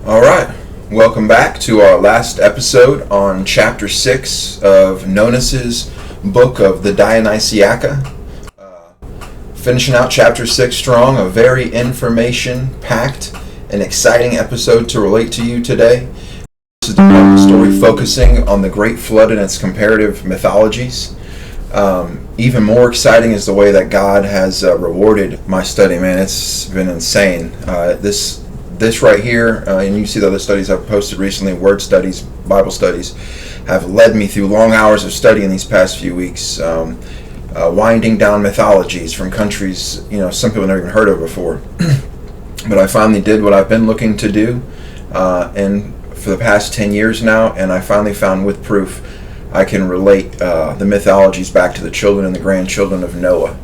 All right, welcome back to our last episode on Chapter 6 of Nonus's book of the Dionysiaca. Finishing out Chapter 6 strong, a very information-packed and exciting episode to relate to you today. This is the story focusing on the Great Flood and its comparative mythologies. Even more exciting is the way that God has rewarded my study, man. It's been insane. This right here, and you see the other studies I've posted recently, word studies, Bible studies, have led me through long hours of study in these past few weeks, winding down mythologies from countries, some people never even heard of before. But I finally did what I've been looking to do, and for the past 10 years now, and I finally found with proof I can relate the mythologies back to the children and the grandchildren of Noah.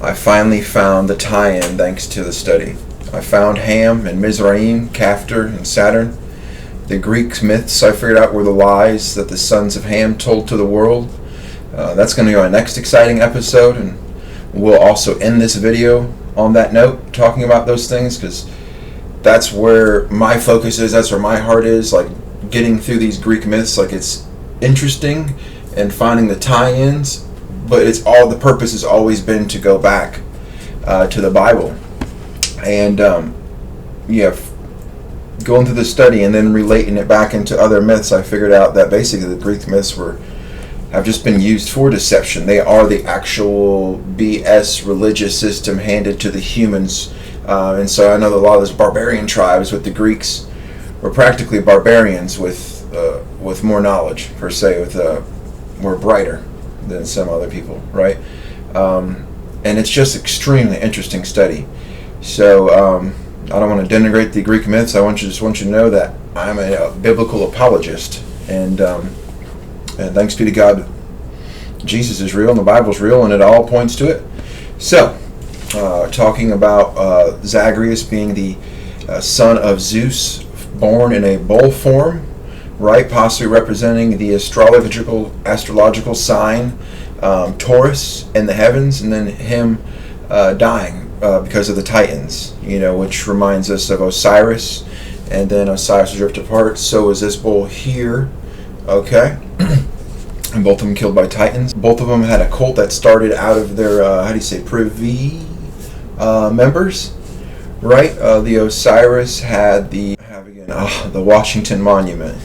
I finally found the tie-in thanks to the study. I found Ham and Mizraim, Castor and Saturn. The Greek myths I figured out were the lies that the sons of Ham told to the world. That's going to be our next exciting episode, and we'll also end this video on that note, talking about those things, because that's where my focus is, that's where my heart is, like getting through these Greek myths. Like, it's interesting and finding the tie-ins, but the purpose has always been to go back to the Bible. And going through the study and then relating it back into other myths, I figured out that basically the Greek myths have just been used for deception. They are the actual BS religious system handed to the humans. And so I know that a lot of those barbarian tribes with the Greeks were practically barbarians with more knowledge, per se, were brighter than some other people, right? And it's just extremely interesting study. So I don't want to denigrate the Greek myths. I just want you to know that I'm a biblical apologist, and thanks be to God, Jesus is real and the Bible's real, and it all points to it. So, talking about Zagreus being the son of Zeus, born in a bull form, right? Possibly representing the astrological sign Taurus in the heavens, and then him dying because of the Titans, which reminds us of Osiris, and then Osiris was ripped apart. So is this bull here, okay? And both of them killed by Titans. Both of them had a cult that started out of their, privy members, right? The Osiris had the Washington Monument.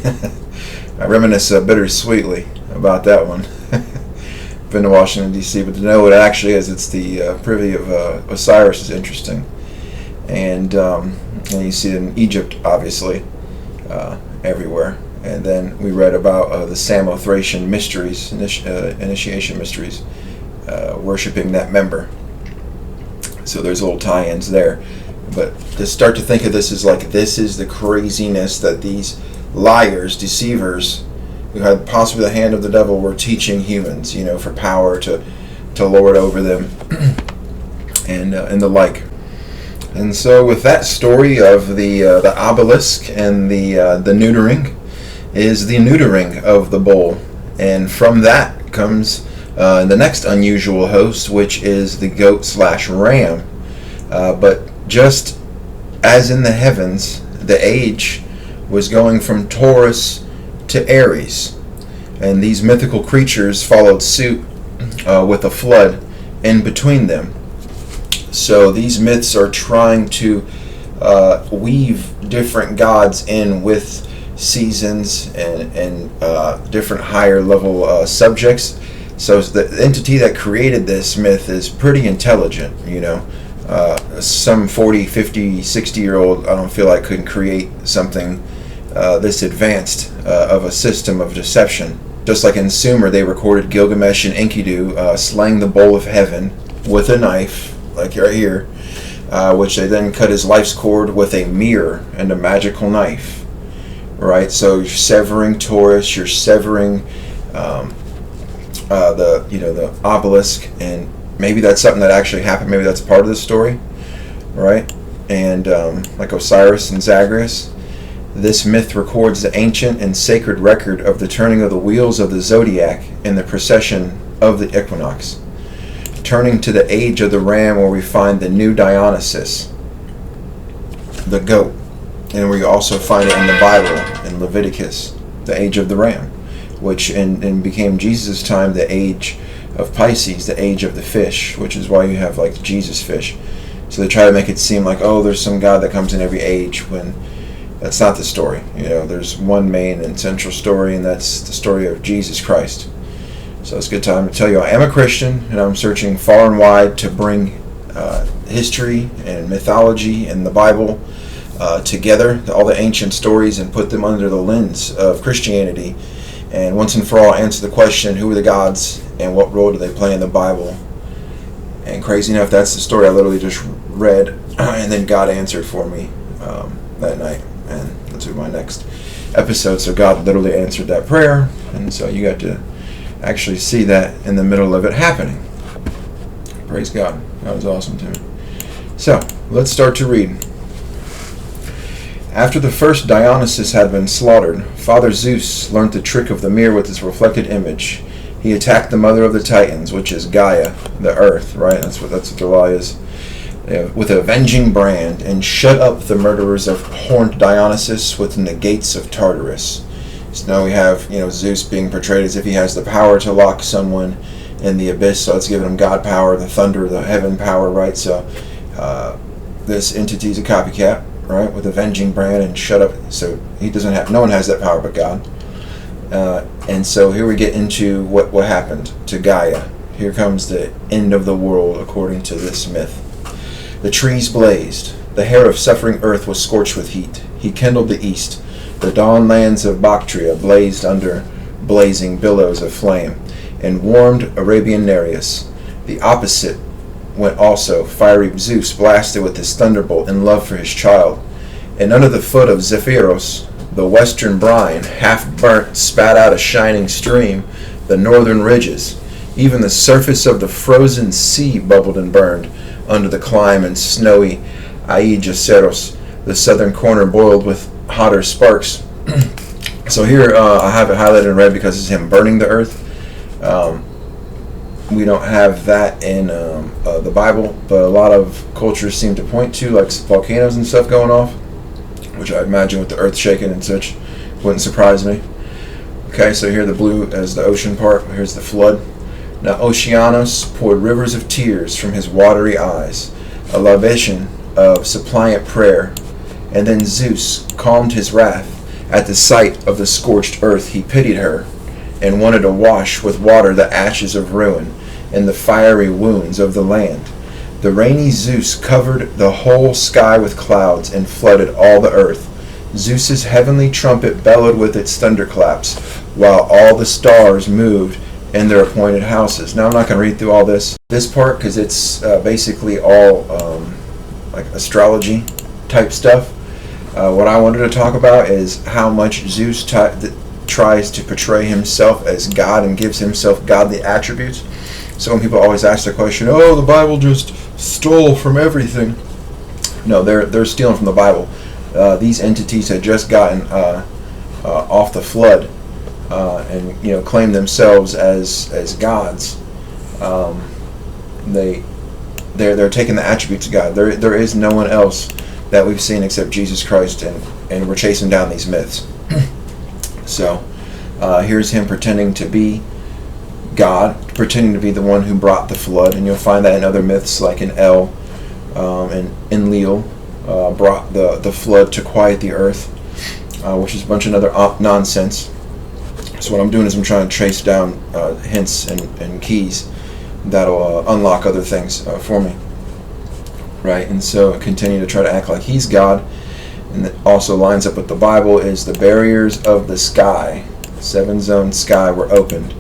I reminisce bittersweetly about that one. Been to Washington, D.C., but to know what it actually is, it's the privy of Osiris, is interesting. And you see it in Egypt, obviously, everywhere. And then we read about the Samothracian mysteries, initiation mysteries, worshipping that member. So there's little tie-ins there. But to start to think of this as this is the craziness that these liars, deceivers, who had possibly the hand of the devil, were teaching humans, for power to lord over them, and the like. And so with that story of the obelisk and the neutering, is the neutering of the bull, and from that comes the next unusual host, which is the goat/ram. But just as in the heavens, the age was going from Taurus to Aries, and these mythical creatures followed suit with a flood in between them. So these myths are trying to weave different gods in with seasons and different higher level subjects. So the entity that created this myth is pretty intelligent, some 40, 50, 60-year-old, I don't feel like couldn't create something this advanced of a system of deception. Just like in Sumer, they recorded Gilgamesh and Enkidu slaying the bull of heaven with a knife, like right here, which they then cut his life's cord with a mirror and a magical knife. Right, so you're severing Taurus, you're severing the obelisk, and maybe that's something that actually happened. Maybe that's part of the story, right? And like Osiris and Zagreus, this myth records the ancient and sacred record of the turning of the wheels of the zodiac in the precession of the equinox, turning to the age of the ram, where we find the new Dionysus, the goat. And we also find it in the Bible, in Leviticus, the age of the ram, which became Jesus' time the age of Pisces, the age of the fish, which is why you have like Jesus fish. So they try to make it seem like, oh, there's some God that comes in every age, when that's not the story. There's one main and central story, and that's the story of Jesus Christ. So it's a good time to tell you I am a Christian, and I'm searching far and wide to bring history and mythology and the Bible together, all the ancient stories, and put them under the lens of Christianity, and once and for all answer the question, who are the gods and what role do they play in the Bible? And crazy enough, that's the story I literally just read, and then God answered for me that night, and that's my next episode. So God literally answered that prayer, and so you got to actually see that in the middle of it happening. Praise God. That was awesome to me. So let's start to read. After the first Dionysus had been slaughtered, Father Zeus learnt the trick of the mirror with its reflected image. He attacked the mother of the Titans, which is Gaia, the earth, right? That's what the law is. With an avenging brand, and shut up the murderers of horned Dionysus within the gates of Tartarus. So now we have, Zeus being portrayed as if he has the power to lock someone in the abyss. So it's giving him God power, the thunder, the heaven power, right? So this entity is a copycat, right? With avenging brand and shut up. So no one has that power but God. And so here we get into what happened to Gaia. Here comes the end of the world according to this myth. The trees blazed. The hair of suffering earth was scorched with heat. He kindled the east. The dawn lands of Bactria blazed under blazing billows of flame, and warmed Arabian Nereus. The opposite went also. Fiery Zeus blasted with his thunderbolt in love for his child. And under the foot of Zephyros, the western brine, half burnt, spat out a shining stream, the northern ridges. Even the surface of the frozen sea bubbled and burned under the climb, and snowy Aegiceros, the southern corner, boiled with hotter sparks. So here I have it highlighted in red because it's him burning the earth. We don't have that in the Bible, but a lot of cultures seem to point to, like volcanoes and stuff going off, which I imagine with the earth shaking and such wouldn't surprise me. Okay, so here the blue as the ocean part. Here's the flood. Now Oceanus poured rivers of tears from his watery eyes, a libation of suppliant prayer. And then Zeus calmed his wrath. At the sight of the scorched earth he pitied her, and wanted to wash with water the ashes of ruin and the fiery wounds of the land. The rainy Zeus covered the whole sky with clouds and flooded all the earth. Zeus's heavenly trumpet bellowed with its thunderclaps, while all the stars moved in their appointed houses. Now I'm not going to read through all this part because it's basically all like astrology type stuff. What I wanted to talk about is how much Zeus tries to portray himself as God and gives himself godly attributes. So when people always ask the question, oh, the Bible just stole from everything. No, they're stealing from the Bible. These entities had just gotten off the flood and claim themselves as gods. They're taking the attributes of God. There is no one else that we've seen except Jesus Christ, and we're chasing down these myths. So here's him pretending to be God, pretending to be the one who brought the flood, and you'll find that in other myths like in El and Enlil brought the flood to quiet the earth, which is a bunch of other nonsense. So what I'm doing is I'm trying to trace down hints and keys that'll unlock other things for me. Right, and so continue to try to act like he's God. And that also lines up with the Bible is the barriers of the sky, 7-zone sky, were opened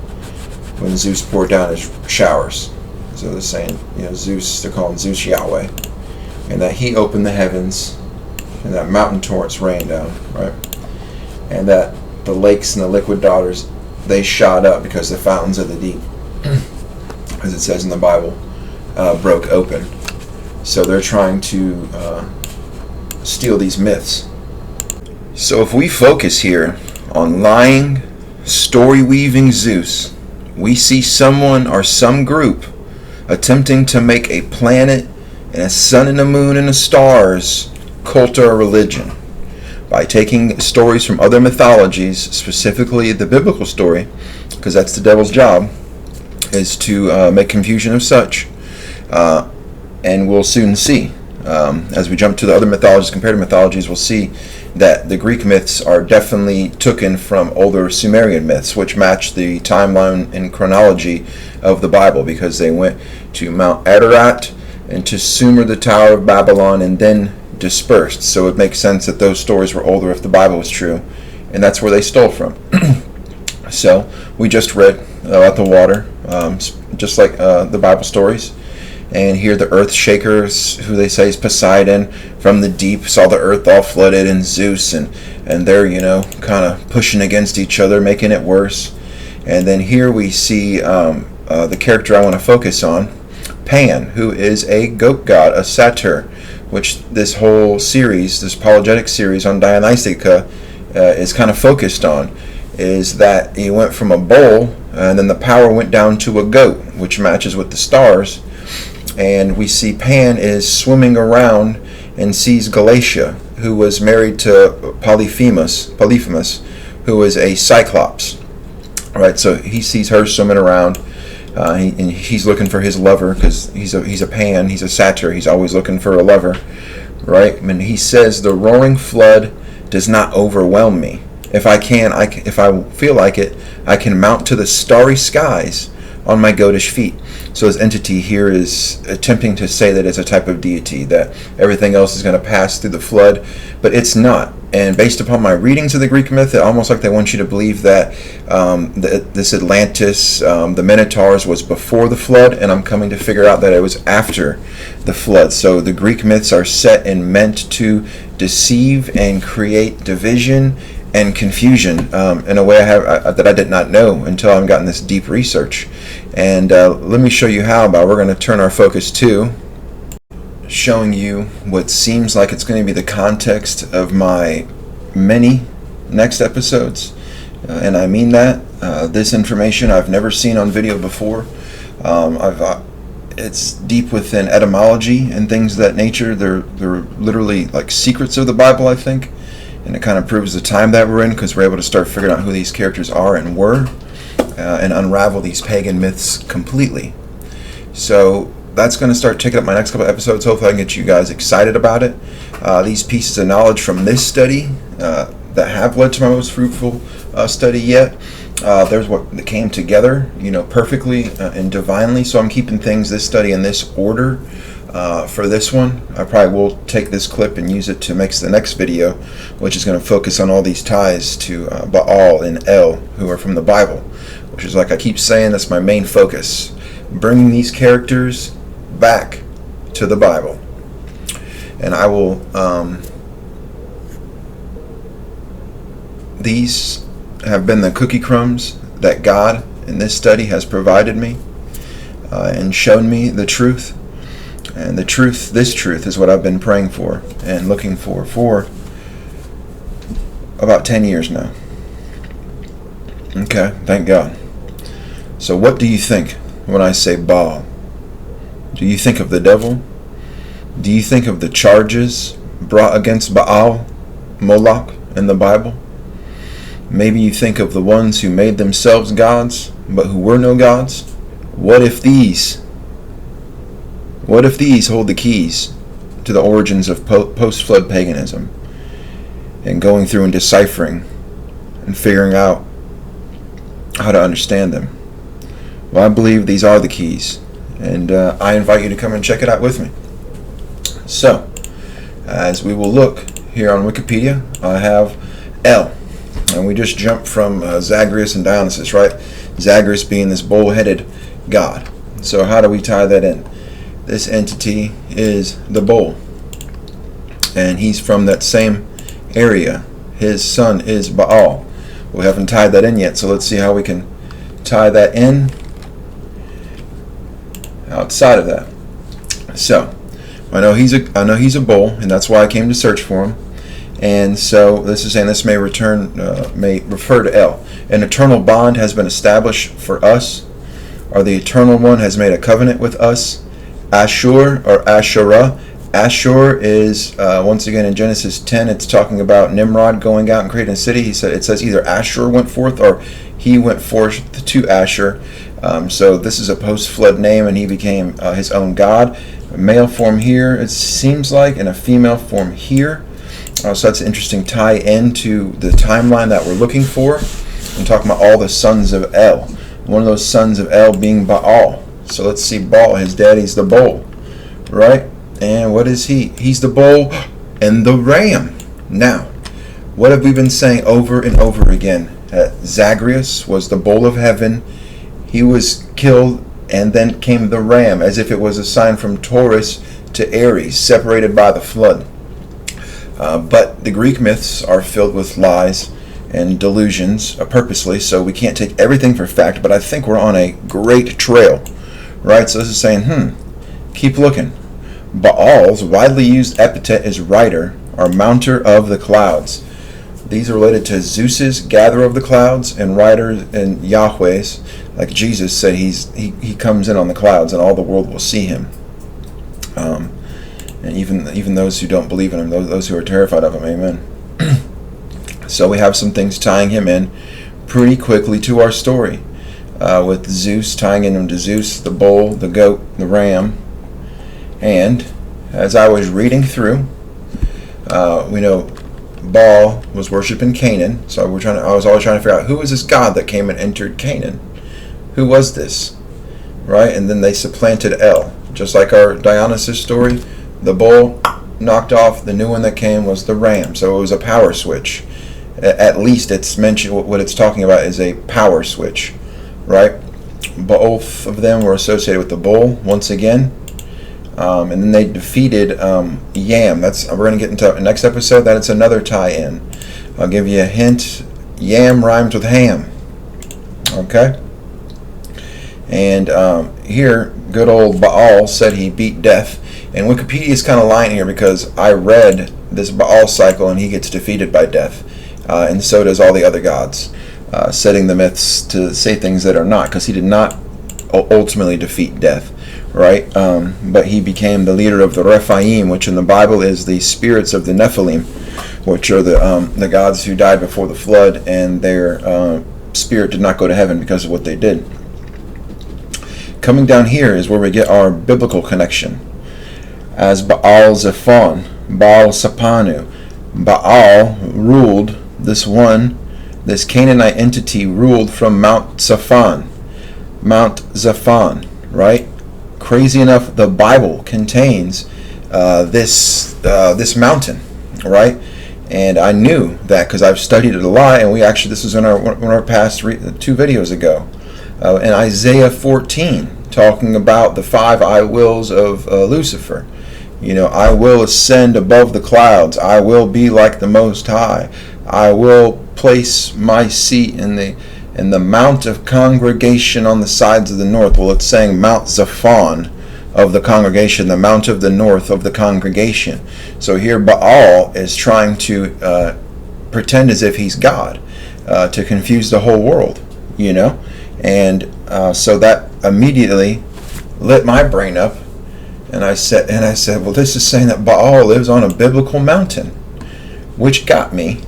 when Zeus poured down his showers. So they're saying, Zeus, they're calling Zeus Yahweh, and that he opened the heavens, and that mountain torrents rained down, right? And that the lakes and the liquid waters, they shot up because the fountains of the deep, as it says in the Bible, broke open. So they're trying to steal these myths. So if we focus here on lying, story-weaving Zeus, we see someone or some group attempting to make a planet and a sun and a moon and the stars cult or religion. by taking stories from other mythologies, specifically the biblical story, because that's the devil's job, is to make confusion of such. And we'll soon see, as we jump to the other mythologies, comparative mythologies, we'll see that the Greek myths are definitely taken from older Sumerian myths, which match the timeline and chronology of the Bible, because they went to Mount Ararat and to Sumer, the Tower of Babylon, and then dispersed. So it makes sense that those stories were older if the Bible was true, and that's where they stole from. So we just read about the water, just like the Bible stories. And here the earth shakers, who they say is Poseidon, from the deep saw the earth all flooded, and Zeus, and they're, kind of pushing against each other, making it worse. And then here we see the character I want to focus on, Pan, who is a goat god, a satyr, which this whole series, this Apologetics series on Dionysiaca, is kind of focused on, is that he went from a bull, and then the power went down to a goat, which matches with the stars. And we see Pan is swimming around and sees Galatia, who was married to Polyphemus, who was a cyclops. All right, so he sees her swimming around, and he's looking for his lover, because he's a Pan, he's a satyr, he's always looking for a lover, right? And he says, "The roaring flood does not overwhelm me. If I feel like it, I can mount to the starry skies on my goatish feet." So his entity here is attempting to say that it's a type of deity, that everything else is going to pass through the flood, but it's not. And based upon my readings of the Greek myth, it almost like they want you to believe that this Atlantis, the Minotaurs, was before the flood, and I'm coming to figure out that it was after the flood. So the Greek myths are set and meant to deceive and create division and confusion in a way that I did not know until I've gotten this deep research. And let me show you how. We're going to turn our focus to showing you what seems like it's going to be the context of my many next episodes. And I mean that. This information I've never seen on video before. It's deep within etymology and things of that nature. They're literally like secrets of the Bible, I think. And it kind of proves the time that we're in, because we're able to start figuring out who these characters are and were, and unravel these pagan myths completely. So that's going to start taking up my next couple episodes. Hopefully I can get you guys excited about it. These pieces of knowledge from this study that have led to my most fruitful study yet, there's what that came together, perfectly and divinely. So I'm keeping this study in this order. For this one, I probably will take this clip and use it to make the next video, which is going to focus on all these ties to Baal and El, who are from the Bible, which is, like I keep saying, that's my main focus, bringing these characters back to the Bible. And I will, these have been the cookie crumbs that God in this study has provided me and shown me the truth. And this truth is what I've been praying for and looking for about 10 years now. Okay, thank God. So what do you think when I say Baal? Do you think of the devil? Do you think of the charges brought against Baal, Moloch in the Bible? Maybe you think of the ones who made themselves gods, but who were no gods? What if these hold the keys to the origins of post-flood paganism, and going through and deciphering and figuring out how to understand them? Well, I believe these are the keys, and I invite you to come and check it out with me. So, as we will look here on Wikipedia, I have El, and we just jumped from Zagreus and Dionysus, right? Zagreus being this bull-headed god. So how do we tie that in? This entity is the bull, and he's from that same area. His son is Baal. We haven't tied that in yet, so let's see how we can tie that in outside of that. So I know he's a bull, and that's why I came to search for him. And so this is saying this may refer to El. An eternal bond has been established for us, or the Eternal One has made a covenant with us. Ashur or Ashura, Ashur is, once again in Genesis 10, it's talking about Nimrod going out and creating a city. It says either Ashur went forth or he went forth to Ashur. So this is a post-flood name, and he became his own god. A male form here, it seems like, and a female form here. So that's an interesting tie-in to the timeline that we're looking for. I'm talking about all the sons of El. One of those sons of El being Baal. So let's see Baal. His daddy's the bull, right? And what is he? He's the bull and the ram. Now, what have we been saying over and over again? Zagreus was the bull of heaven. He was killed, and then came the ram, as if it was a sign from Taurus to Aries, separated by the flood. But the Greek myths are filled with lies and delusions purposely, so we can't take everything for fact, but I think we're on a great trail, right? So this is saying, keep looking. Baal's widely used epithet is rider, or mounter of the clouds. These are related to Zeus's gatherer of the clouds, and rider and Yahweh's, like Jesus said, he comes in on the clouds, and all the world will see him. And even those who don't believe in him, those who are terrified of him, amen. So we have some things tying him in pretty quickly to our story, with Zeus tying into Zeus, the bull, the goat, the ram. And as I was reading through, we know Baal was worshiping Canaan, so I was always trying to figure out who was this god that came and entered Canaan. Who was this? Right? And then they supplanted El. Just like our Dionysus story, the bull knocked off, the new one that came was the ram. So it was a power switch. At least it's mentioned, what it's talking about is a power switch. Right? Both of them were associated with the bull once again. And then they defeated Yam. We're going to get into the next episode. That it's another tie-in. I'll give you a hint. Yam rhymes with ham. Okay? And here, good old Baal said he beat death. And Wikipedia is kind of lying here, because I read this Baal cycle and he gets defeated by death. And so does all the other gods. Setting the myths to say things that are not, because he did not ultimately defeat death. Right, but he became the leader of the Rephaim, which in the Bible is the spirits of the Nephilim, which are the gods who died before the flood, and their spirit did not go to heaven because of what they did. Coming down here is where we get our biblical connection. As Baal Zaphon, Baal Sapanu, Baal ruled this Canaanite entity ruled from Mount Zaphon, right? Crazy enough, the Bible contains this mountain, right? And I knew that because I've studied it a lot, and this was in one of our past 2 videos ago, in Isaiah 14, talking about the 5 I wills of Lucifer. I will ascend above the clouds. I will be like the Most High. I will place my seat in the mount of congregation on the sides of the north. Well, it's saying Mount Zaphon of the congregation, the mount of the north of the congregation. So here Baal is trying to pretend as if he's God, to confuse the whole world, And so that immediately lit my brain up, and I said, well, this is saying that Baal lives on a biblical mountain, which got me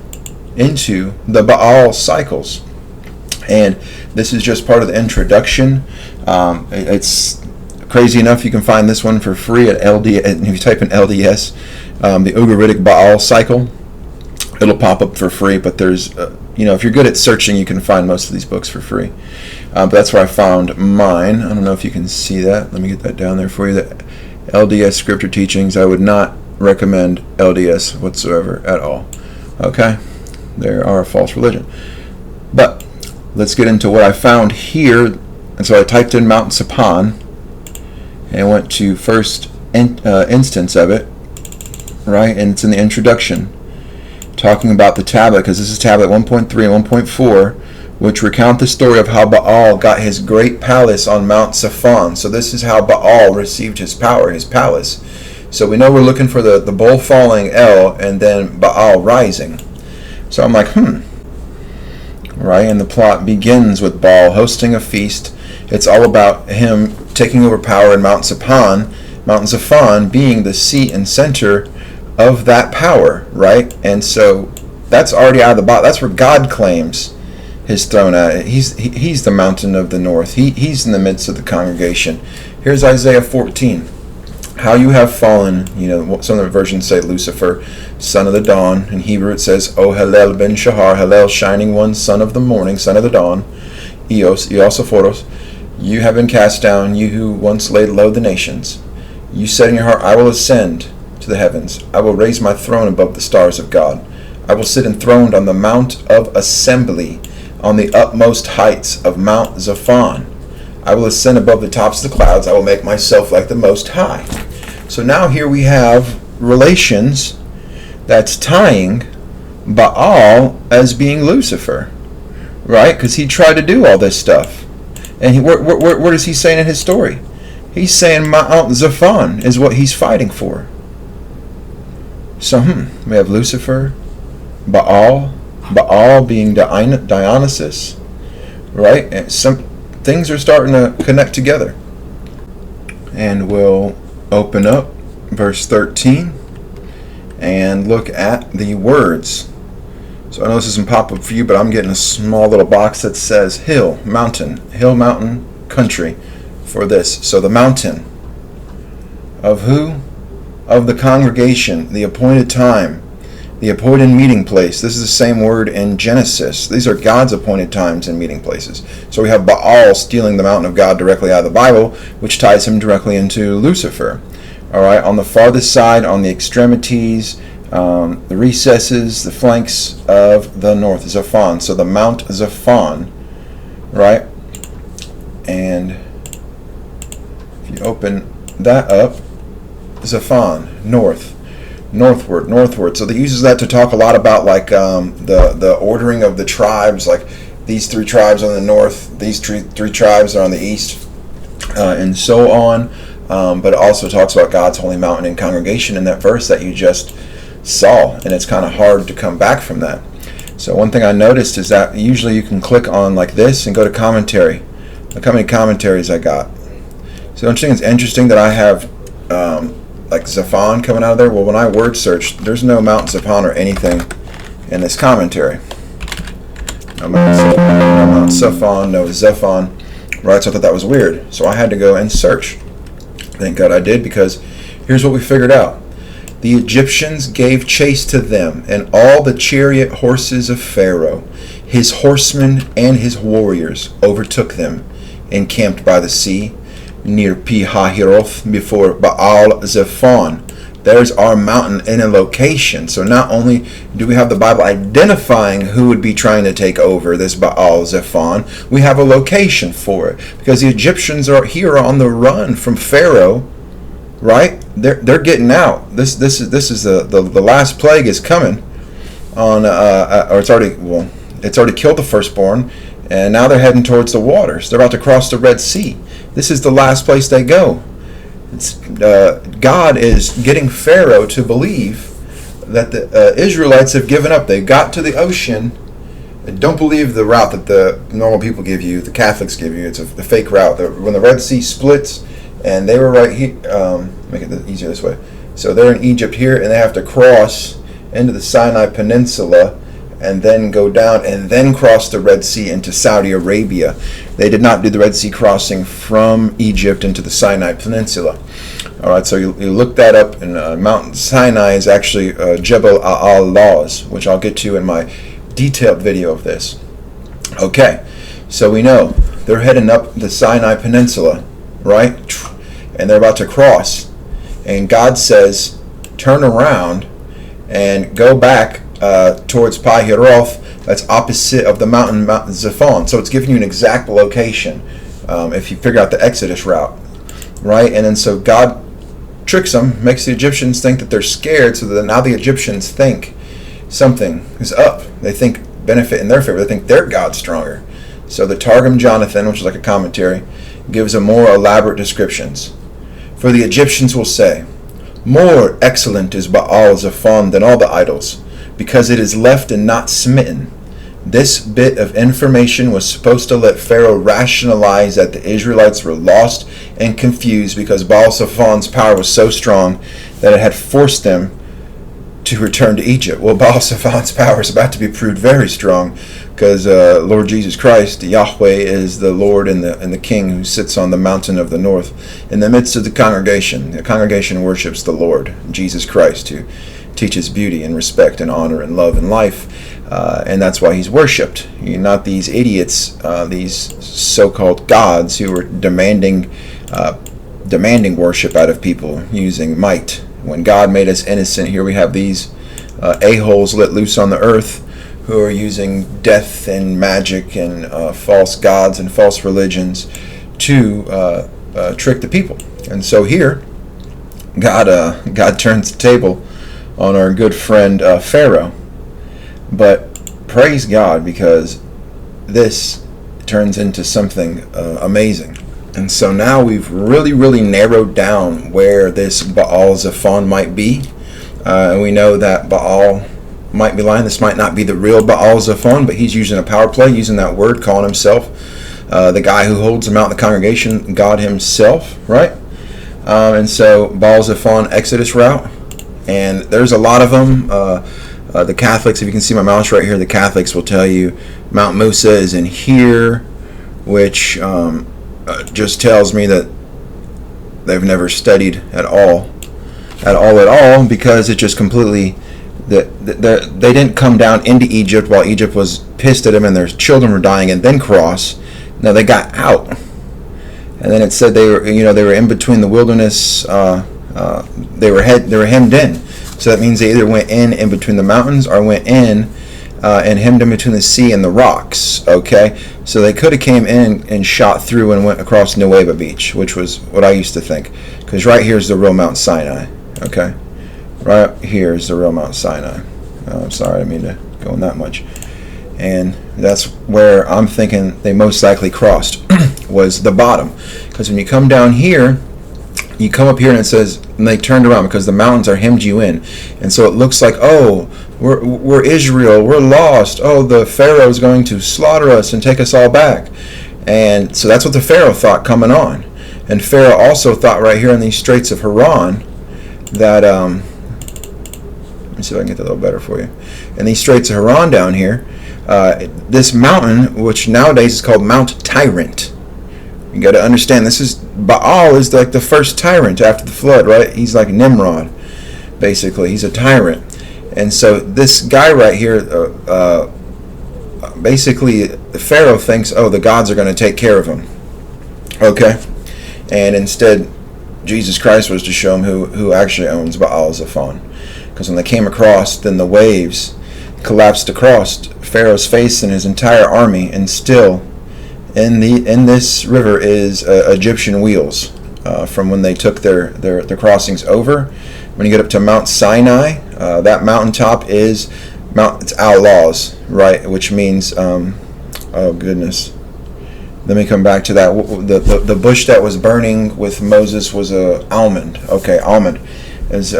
into the Baal cycles. And this is just part of the introduction. It's crazy enough, you can find this one for free at LDS. If you type in LDS, the Ugaritic Baal cycle, it'll pop up for free. But there's, if you're good at searching, you can find most of these books for free. But that's where I found mine. I don't know if you can see that. Let me get that down there for you. The LDS Scripture Teachings. I would not recommend LDS whatsoever at all. Okay? They are a false religion. But let's get into what I found here. And so I typed in Mount Zaphon and went to first instance of it, right? And it's in the introduction, talking about the tablet, because this is tablet 1.3 and 1.4, which recount the story of how Baal got his great palace on Mount Zaphon. So this is how Baal received his power, his palace. So we know we're looking for the bull falling, El, and then Baal rising. So I'm like, right? And the plot begins with Baal hosting a feast. It's all about him taking over power in Mount Zaphon, Mount Zaphon being the seat and center of that power, right? And so that's already out of the box. That's where God claims his throne at. He's the mountain of the north. He's in the midst of the congregation. Here's Isaiah 14. How you have fallen, some of the versions say Lucifer, son of the dawn. In Hebrew it says, O Hallel ben Shahar, Hallel, shining one, son of the morning, son of the dawn, Eos, Eosophoros. You have been cast down, you who once laid low the nations. You said in your heart, I will ascend to the heavens. I will raise my throne above the stars of God. I will sit enthroned on the mount of assembly, on the utmost heights of Mount Zaphon. I will ascend above the tops of the clouds. I will make myself like the Most High. So now here we have relations that's tying Baal as being Lucifer, right? Because he tried to do all this stuff. And what is he saying in his story? He's saying Mount Zaphon is what he's fighting for. So we have Lucifer, Baal being Dionysus, right? And some things are starting to connect together. And we'll open up verse 13 and look at the words. So I know this doesn't pop up for you, but I'm getting a small little box that says hill, mountain, country for this. So the mountain of who? Of the congregation, the appointed time, the appointed meeting place. This is the same word in Genesis. These are God's appointed times and meeting places. So we have Baal stealing the mountain of God directly out of the Bible, which ties him directly into Lucifer. All right, on the farthest side, on the extremities, the recesses, the flanks of the north, Zaphon. So the Mount Zaphon, right? And if you open that up, Zaphon, northward. So they uses that to talk a lot about like the ordering of the tribes, like these three tribes on the north, these three tribes are on the east, and so on. But it also talks about God's holy mountain and congregation in that verse that you just saw, and it's kind of hard to come back from that. So one thing I noticed is that usually you can click on like this and go to commentary. Look how many commentaries I got. So don't you think it's interesting that I have like Zaphon coming out of there? Well, when I word search, there's no Mount Zaphon or anything in this commentary. No Mount Zaphon, no Zaphon, right? So I thought that was weird. So I had to go and search. Thank God I did, because here's what we figured out. The Egyptians gave chase to them and all the chariot horses of Pharaoh. His horsemen and his warriors overtook them, encamped by the sea, near Pi-Hahiroth, before Baal Zaphon. There's our mountain in a location. So not only do we have the Bible identifying who would be trying to take over this Baal Zaphon, we have a location for it, because the Egyptians are here on the run from Pharaoh, right? They're getting out. This is the last plague is coming on, or it's already killed the firstborn, and now they're heading towards the waters. They're about to cross the Red Sea. This is the last place they go. God is getting Pharaoh to believe that the Israelites have given up. They got to the ocean. Don't believe the route that the normal people give you, the Catholics give you. It's a fake route. When the Red Sea splits, and they were right here, make it easier this way. So they're in Egypt here, and they have to cross into the Sinai Peninsula, and then go down and then cross the Red Sea into Saudi Arabia. They did not do the Red Sea crossing from Egypt into the Sinai Peninsula. All right, so you look that up, and Mount Sinai is actually Jebel al-Lawz, which I'll get to in my detailed video of this. Okay, so we know they're heading up the Sinai Peninsula, right? And they're about to cross. And God says, turn around and go back towards Pi-Hahiroth. That's opposite of the mountain, Mount Zaphon. So it's giving you an exact location if you figure out the Exodus route, right? And then so God tricks them, makes the Egyptians think that they're scared, so that now the Egyptians think something is up. They think benefit in their favor. They think their God's stronger. So the Targum Jonathan, which is like a commentary, gives a more elaborate descriptions. For the Egyptians will say, more excellent is Baal Zaphon than all the idols, because it is left and not smitten. This bit of information was supposed to let Pharaoh rationalize that the Israelites were lost and confused because Baal-Zephon's power was so strong that it had forced them to return to Egypt. Well, Baal-Zephon's power is about to be proved very strong because Lord Jesus Christ, Yahweh, is the Lord and the King who sits on the mountain of the north in the midst of the congregation. The congregation worships the Lord, Jesus Christ, who teaches beauty and respect and honor and love and life. And that's why he's worshipped. Not these idiots, these so-called gods who are demanding worship out of people using might. When God made us innocent, here we have these a-holes let loose on the earth who are using death and magic and false gods and false religions to trick the people. And so here, God turns the table on our good friend Pharaoh. But praise God, because this turns into something amazing. And so now we've really narrowed down where this Baal-Zephon might be. And we know that Baal might be lying. This might not be the real Baal-Zephon, but he's using a power play, using that word, calling himself the guy who holds them out in the congregation, God himself, right? And so Baal-Zephon Exodus route. And there's a lot of them. The Catholics, if you can see my mouse right here, the Catholics will tell you Mount Musa is in here, which just tells me that they've never studied at all, because it just completely, they didn't come down into Egypt while Egypt was pissed at them and their children were dying and then cross. No, they got out, and then it said they were in between the wilderness. They were hemmed in. So that means they either went in between the mountains or went in and hemmed in between the sea and the rocks. Okay, so they could have came in and shot through and went across Nueva Beach, which was what I used to think. Because right here is the real Mount Sinai. Okay, right here is the real Mount Sinai. I'm sorry, I didn't mean to go on that much. And that's where I'm thinking they most likely crossed was the bottom. Because when you come down here, you come up here and it says, and they turned around because the mountains are hemmed you in. And so it looks like, oh, we're Israel, we're lost. Oh, the Pharaoh is going to slaughter us and take us all back. And so that's what the Pharaoh thought coming on. And Pharaoh also thought right here in these Straits of Haran that, let me see if I can get that a little better for you. In these Straits of Haran down here, this mountain, which nowadays is called Mount Tyrant. You got to understand, this is Baal is like the first tyrant after the flood, right? He's like Nimrod, basically. He's a tyrant, and so this guy right here, basically, the Pharaoh thinks, oh, the gods are going to take care of him, okay? And instead, Jesus Christ was to show him who actually owns Baal-Zephon, because when they came across, then the waves collapsed across Pharaoh's face and his entire army, and still. In this river is Egyptian wheels from when they took their crossings over. When you get up to Mount Sinai, that mountaintop is it's Outlaws, right? Which means, oh goodness, let me come back to that. The bush that was burning with Moses was a almond. Okay, almond. As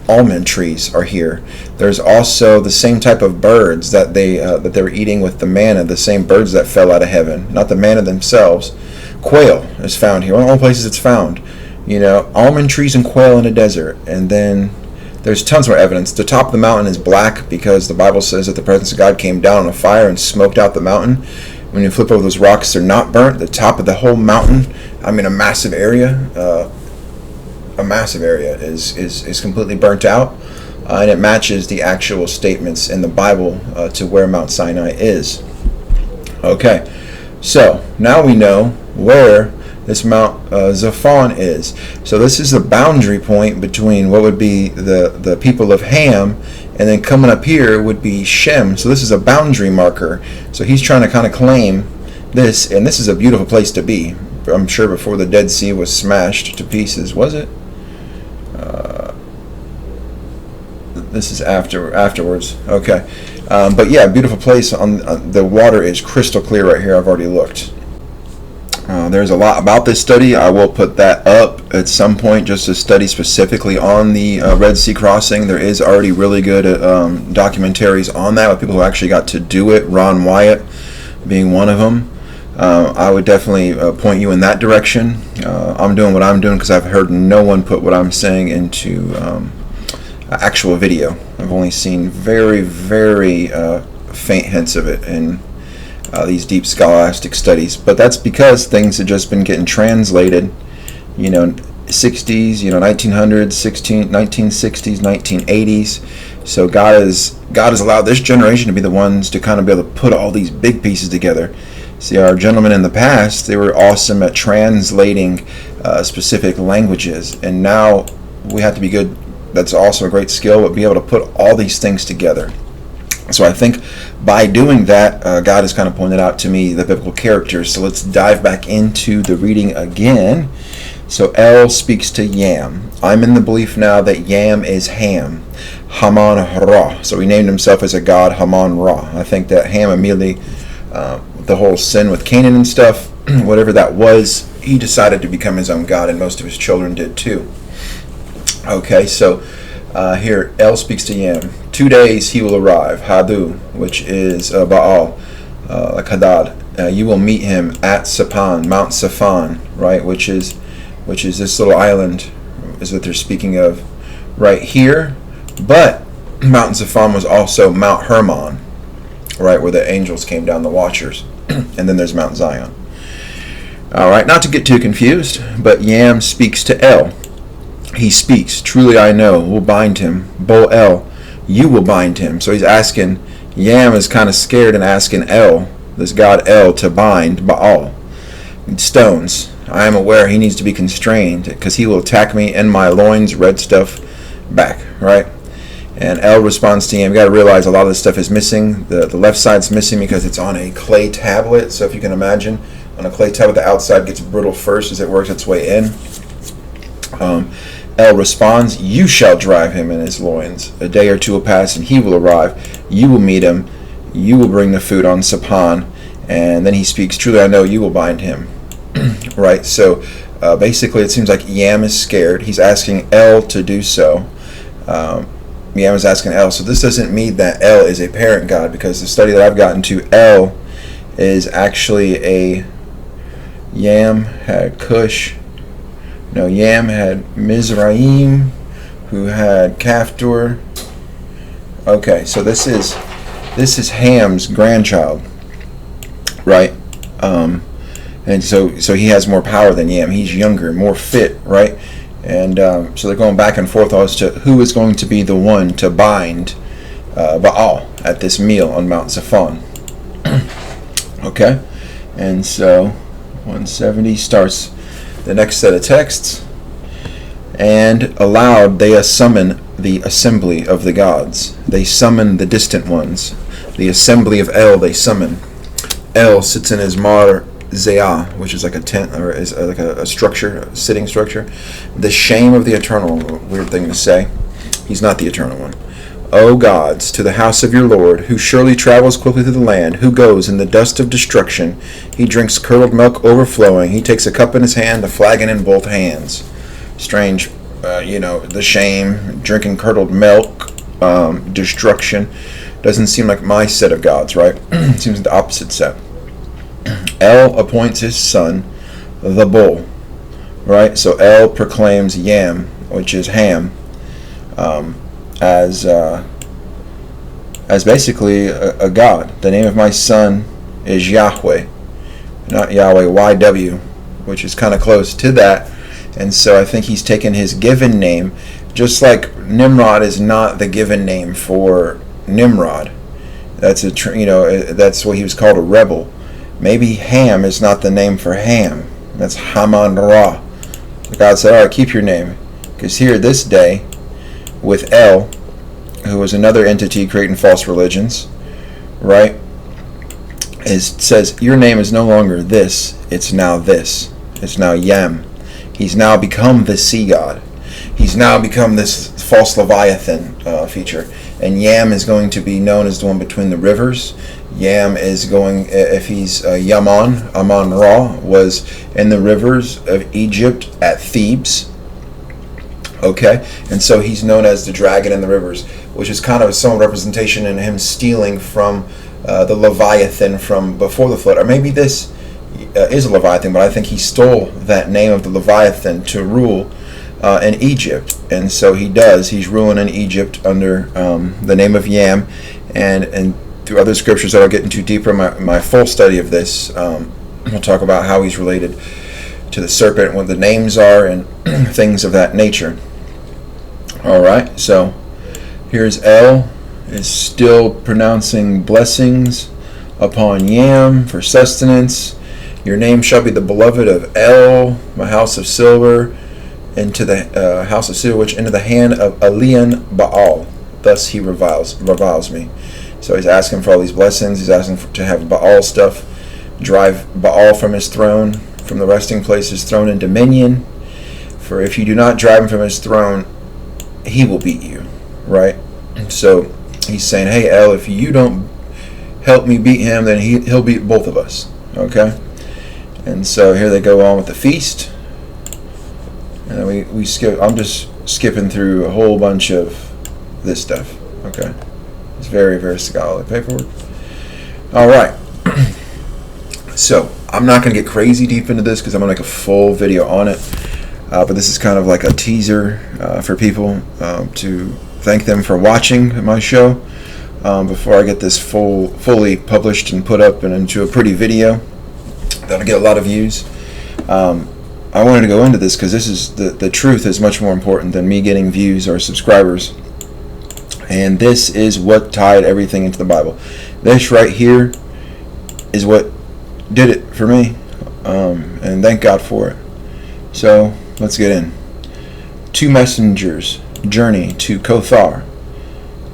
almond trees are here. There's also the same type of birds that they were eating with the manna, the same birds that fell out of heaven, not the manna themselves. Quail is found here. One of the only places it's found. Almond trees and quail in a desert. And then there's tons more evidence. The top of the mountain is black because the Bible says that the presence of God came down on a fire and smoked out the mountain. When you flip over those rocks, they're not burnt. The top of the whole mountain, a massive area. A massive area is completely burnt out, and it matches the actual statements in the Bible to where Mount Sinai is. Okay, so now we know where this Mount Zaphon is. So this is the boundary point between what would be the people of Ham, and then coming up here would be Shem. So this is a boundary marker. So he's trying to kind of claim this, and this is a beautiful place to be. I'm sure before the Dead Sea was smashed to pieces, was it? This is afterwards. Okay, but yeah, beautiful place. On the water is crystal clear right here. I've already looked. There's a lot about this study. I will put that up at some point, just a study specifically on the Red Sea crossing. There is already really good documentaries on that with people who actually got to do it, Ron Wyatt being one of them. I would definitely point you in that direction. I'm doing what I'm doing because I've heard no one put what I'm saying into actual video. I've only seen very, very faint hints of it in these deep scholastic studies, but that's because things have just been getting translated, 60s, 1900s, 1960s, 1980s. So God has allowed this generation to be the ones to kind of be able to put all these big pieces together. See, our gentlemen in the past, they were awesome at translating specific languages, and now we have to be good. That's also a great skill, but be able to put all these things together. So I think by doing that, God has kind of pointed out to me the biblical characters. So let's dive back into the reading again. So El speaks to Yam. I'm in the belief now that Yam is Ham, Haman Ra. So he named himself as a god, Haman Ra. I think that Ham immediately, the whole sin with Canaan and stuff, whatever that was, he decided to become his own god, and most of his children did too. Okay, so here, El speaks to Yam. 2 days he will arrive, Hadu, which is Baal, like Hadad. You will meet him at Zaphon, Mount Zaphon, right, which is this little island, is what they're speaking of right here. But Mount Zaphon was also Mount Hermon, right, where the angels came down, the Watchers. And then there's Mount Zion. All right, not to get too confused, but Yam speaks to El. He speaks, truly I know, we'll bind him. Bo El, you will bind him. So he's asking, Yam is kind of scared and asking El, this god El, to bind Baal. Stones, I am aware he needs to be constrained because he will attack me in my loins, red stuff back, right? And El responds to Yam. You got to realize a lot of this stuff is missing. The left side's missing because it's on a clay tablet. So if you can imagine, on a clay tablet, the outside gets brittle first as it works its way in. El responds, you shall drive him in his loins. A day or two will pass and he will arrive. You will meet him. You will bring the food on Zaphon. And then he speaks, truly I know you will bind him. Right, so basically it seems like Yam is scared. He's asking El to do so. Yam is asking El. So this doesn't mean that El is a parent god, because the study that I've gotten to, El is actually a Yam had Cush. No, Yam had Mizraim, who had Kaftor. Okay, so this is Ham's grandchild, right? And so he has more power than Yam. He's younger, more fit, right? And so they're going back and forth as to who is going to be the one to bind Baal at this meal on Mount Zaphon. Okay, and so 170 starts the next set of texts. And aloud they summon the assembly of the gods. They summon the distant ones. The assembly of El they summon. El sits in his Mar Zeah, which is like a tent, or is like a structure, a sitting structure. The shame of the eternal, weird thing to say. He's not the eternal one. O gods, to the house of your Lord, who surely travels quickly through the land, who goes in the dust of destruction. He drinks curdled milk overflowing. He takes a cup in his hand, a flagon in both hands. Strange, the shame, drinking curdled milk, destruction. Doesn't seem like my set of gods, right? Seems the opposite set. El appoints his son, the bull, right? So El proclaims Yam, which is Ham, as basically a god. The name of my son is Yahweh, not Yahweh, YW, which is kind of close to that. And so I think he's taken his given name, just like Nimrod is not the given name for Nimrod. That's that's what he was called, a rebel. Maybe Ham is not the name for Ham. That's Haman Ra. God said, all right, keep your name. Because here this day, with El, who was another entity creating false religions, right, says, your name is no longer this, it's now this. It's now Yam. He's now become the sea god. He's now become this false Leviathan feature. And Yam is going to be known as the one between the rivers. Yam is going, if he's Yaman, Amon-Ra, was in the rivers of Egypt at Thebes. Okay, and so he's known as the dragon in the rivers, which is kind of some representation in him stealing from the Leviathan from before the flood. Or maybe this is a Leviathan, but I think he stole that name of the Leviathan to rule in Egypt. And so he does. He's ruling in Egypt under the name of Yam, and through other scriptures that I'll get into deeper in my full study of this. We'll talk about how he's related to the serpent, what the names are, and things of that nature. Alright, so here's El, is still pronouncing blessings upon Yam for sustenance. Your name shall be the beloved of El, my house of silver, into the house of silver, which into the hand of Elian Baal. Thus he reviles me. So he's asking for all these blessings. He's asking to have Baal stuff, drive Baal from his throne, from the resting place, his throne and dominion. For if you do not drive him from his throne, he will beat you, right? So he's saying, hey, El, if you don't help me beat him, then he'll beat both of us, okay? And so here they go on with the feast. And we skip. I'm just skipping through a whole bunch of this stuff, okay? It's very, very scholarly paperwork. All right. So I'm not going to get crazy deep into this because I'm going to make a full video on it. But this is kind of like a teaser for people to thank them for watching my show before I get this fully published and put up and into a pretty video that'll get a lot of views. I wanted to go into this because this is the truth is much more important than me getting views or subscribers. And this is what tied everything into the Bible. This right here is what did it for me, and thank God for it. So let's get in. 2 messengers journey to Kothar.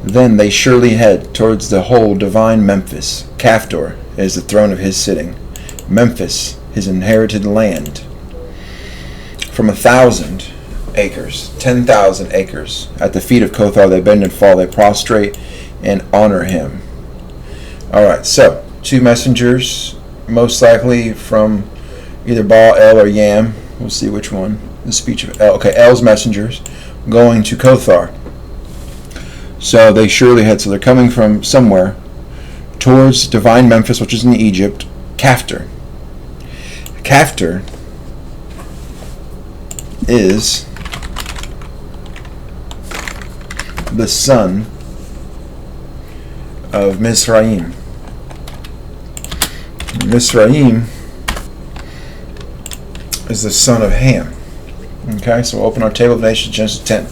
Then they surely head towards the whole divine Memphis. Caphtor is the throne of his sitting. Memphis, his inherited land. From 1,000 acres, 10,000 acres. At the feet of Kothar they bend and fall, they prostrate and honor him. Alright, so 2 messengers, most likely from either Baal, El, or Yam. We'll see which one. The speech of El. Okay, El's messengers going to Kothar. So they surely head, so they're coming from somewhere towards divine Memphis, which is in Egypt, Caphtor. Caphtor is the son of Mizraim. Mizraim is the son of Ham. Okay, so we'll open our table of nations, Genesis 10.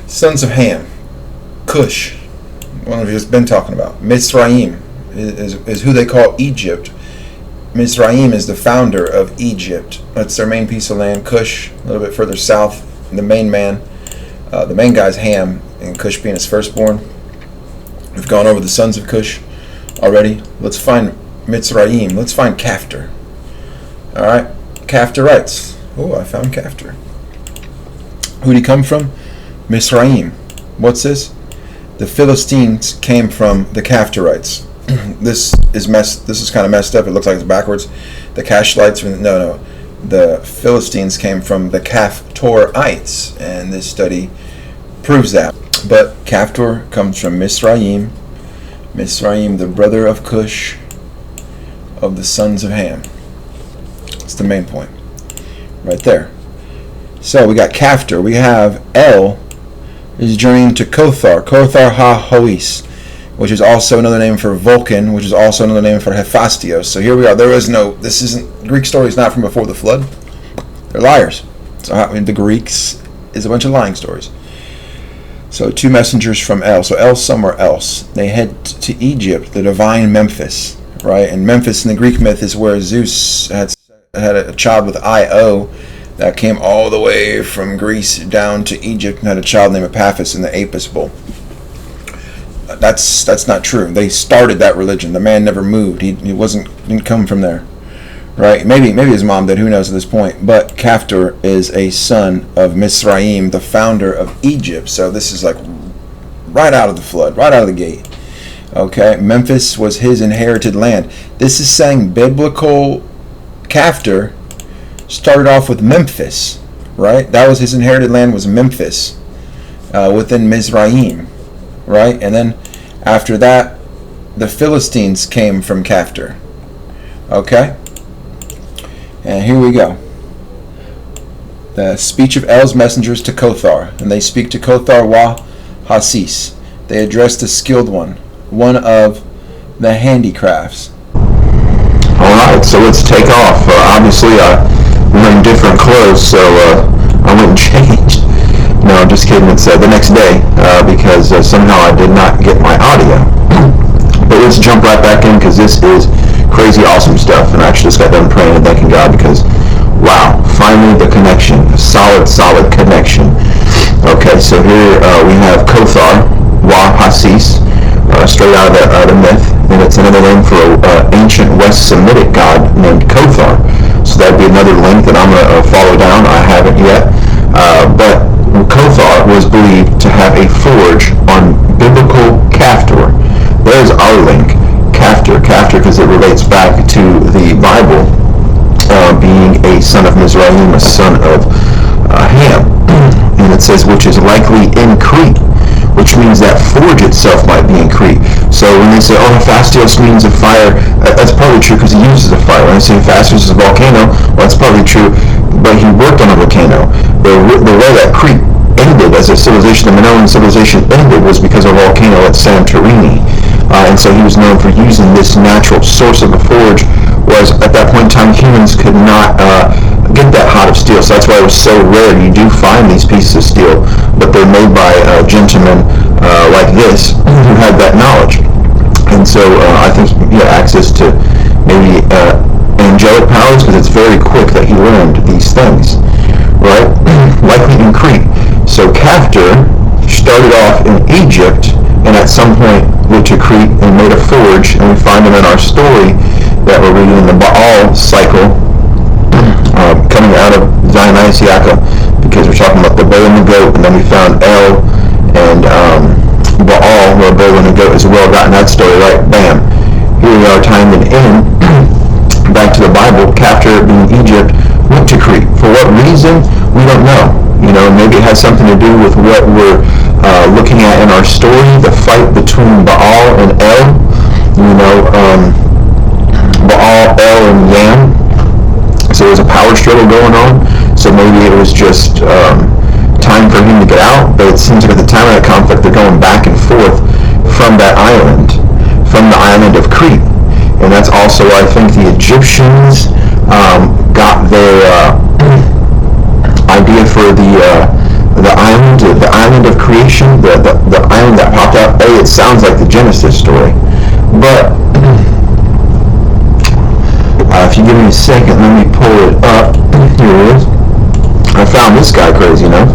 Sons of Ham. Cush, one we've been talking about. Mizraim is who they call Egypt. Mizraim is the founder of Egypt. That's their main piece of land. Cush, a little bit further south. The main guy's Ham, and Cush being his firstborn. We've gone over the sons of Cush already. Let's find Mizraim. Let's find Caphtor. Alright, Caphtorites. Oh, I found Caphtor. Who'd he come from? Mizraim. What's this? The Philistines came from the Caphtorites. This is kind of messed up. It looks like it's backwards. The Cashlites, no. The Philistines came from the Caphtorites, and this study proves that. But Caphtor comes from Mizraim. Mizraim, the brother of Cush, of the sons of Ham. That's the main point, right there. So we got Caphtor. We have El is journeying to Kothar. Kothar ha-Hois, which is also another name for Vulcan, which is also another name for Hephaestos. So here we are. This isn't, Greek story is not from before the flood. They're liars. So the Greeks is a bunch of lying stories. So 2 messengers from El. So El's somewhere else. They head to Egypt, the divine Memphis, right? And Memphis in the Greek myth is where Zeus had a child with Io that came all the way from Greece down to Egypt and had a child named Epaphras in the Apis Bowl. That's not true. They started that religion. The man never moved. He didn't come from there, right? Maybe his mom did. Who knows at this point? But Caphtor is a son of Mizraim, the founder of Egypt. So this is like right out of the flood, right out of the gate. Okay, Memphis was his inherited land. This is saying biblical Caftor started off with Memphis, right? That was his inherited land, was Memphis, within Mizraim, right? And then after that, the Philistines came from Caftor. Okay? And here we go. The speech of El's messengers to Kothar. And they speak to Kothar wa Hasis. They address the skilled one of the handicrafts. Alright, so let's take off. Obviously, I'm wearing different clothes, so I went and changed. No, I'm just kidding. It's the next day, because somehow I did not get my audio. But let's jump right back in, because this is crazy awesome stuff. And I actually just got done praying and thanking God, because, wow, finally the connection. A solid connection. Okay, so here we have Kothar wa Hasis, straight out of the myth. And it's another name for an ancient West Semitic god named Kothar. So that'd be another link that I'm going to follow down. I haven't yet. But Kothar was believed to have a forge on biblical Caftor. There's our link, Caftor, because it relates back to the Bible, being a son of Mizraim, a son of Ham. And it says, which is likely in Crete, which means that forge itself might be in Crete. So when they say, Hephaestus means a fire, that's probably true because he uses a fire. When they say Hephaestus is a volcano, well, that's probably true, but he worked on a volcano. The way that Crete ended as a civilization, the Minoan civilization ended, was because of a volcano at Santorini. And so he was known for using this natural source of a forge, whereas at that point in time humans could not get that hot of steel. So that's why it was so rare. You do find these pieces of steel, but they're made by gentlemen like this who had that knowledge. And so I think he had access to maybe angelic powers, because it's very quick that he learned these things, right? Likely in Crete. So Caftor started off in Egypt, and at some point went to Crete and made a forge, and we find him in our story that we're reading in the Baal cycle, coming out of Dionysiaca, because we're talking about the bull and the goat, and then we found El and Baal, where a bull and a goat as well, got in that story, right? Bam. Here we are tying it in back to the Bible. Caftor, being Egypt, went to Crete. For what reason? We don't know. Maybe it has something to do with what we're looking at in our story, the fight between Baal and El. Baal, El, and Yam. So there's a power struggle going on. So maybe it was just time for him to get out. But it seems like at the time of that conflict, they're going back and forth from that island, from the island of Crete. And that's also why I think the Egyptians got their idea for the island of creation, the island that popped out. It sounds like the Genesis story, but if you give me a second, let me pull it up. Here it is. I found this guy crazy enough.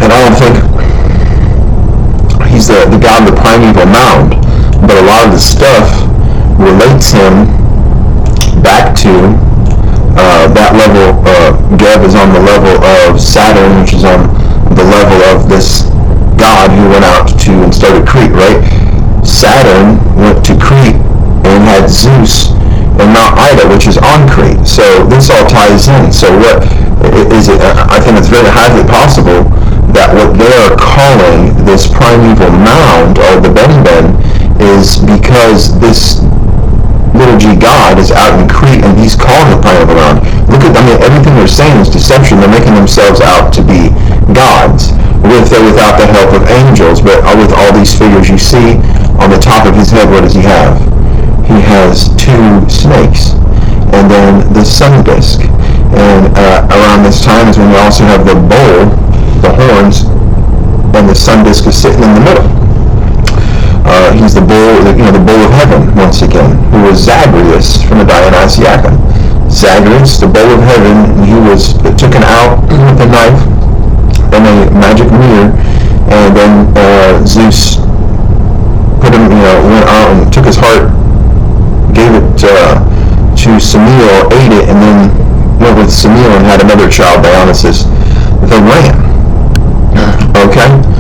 And I don't think he's the god of the primeval mound, but a lot of the stuff relates him back to that level. Geb is on the level of Saturn, which is on the level of this god who went out to and started Crete, right? Saturn went to Crete and had Zeus and Mount Ida, which is on Crete. So this all ties in. So what is it? I think it's very highly possible that what they are calling this primeval mound, or the Ben, is because this little g god is out in Crete and he's calling the primeval mound. Look at, everything they're saying is deception. They're making themselves out to be gods, with or without the help of angels. But with all these figures you see on the top of his head, what does he have? He has two snakes, and then the sun disk. And around this time is when we also have the bowl, the horns, and the sun disk is sitting in the middle. He's the bull, the bull of heaven, once again, who was Zagreus from the Dionysiaca. Zagreus, the bull of heaven, he was taken out with a knife and a magic mirror, and then Zeus put him, went out and took his heart, gave it to Semele, ate it, and then went with Semele and had another child, Dionysus, the ram. Okay?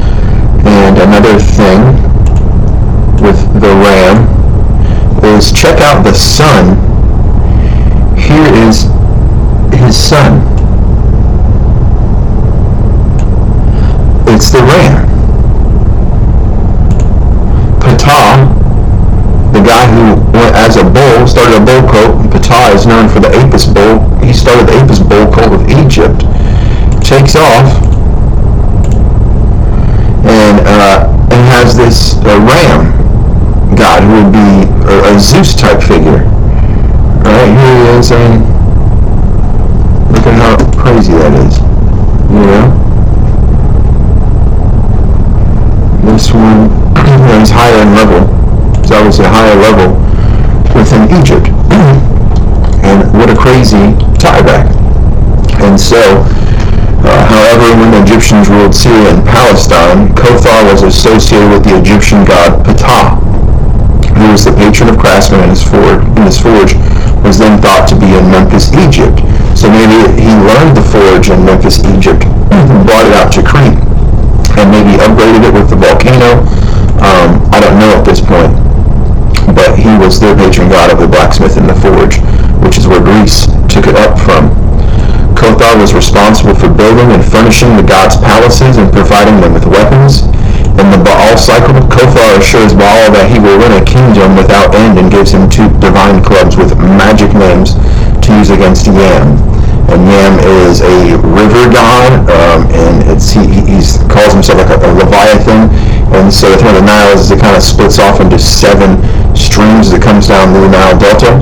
another thing with the ram is check out the sun. Here is his son. It's the ram. Ptah, the guy who went as a bull, started a bull cult. Ptah is known for the Apis bull. He started the Apis bull cult of Egypt. Takes off and has this ram god who would be a Zeus type figure. Alright, here he is. Look at how crazy that is. You know? This one is higher in level. It's obviously a higher level within Egypt. And what a crazy tieback. And so, however, when the Egyptians ruled Syria and Palestine, Kothar was associated with the Egyptian god Ptah, who was the patron of craftsmen, and his forge was then thought to be in Memphis, Egypt. So maybe he learned the forge in Memphis, Egypt, brought it out to Crete, and maybe upgraded it with the volcano. I don't know at this point, but he was their patron god of the blacksmith and the forge, which is where Greece took it up from. Kothar was responsible for building and furnishing the gods' palaces and providing them with weapons. In the Baal cycle, Kothar assures Baal that he will win a kingdom without end and gives him 2 divine clubs with magic names to use against Yam. And Yam is a river god, and he calls himself like a Leviathan. And so the thing with the Nile is it kind of splits off into 7 streams that comes down the Nile Delta.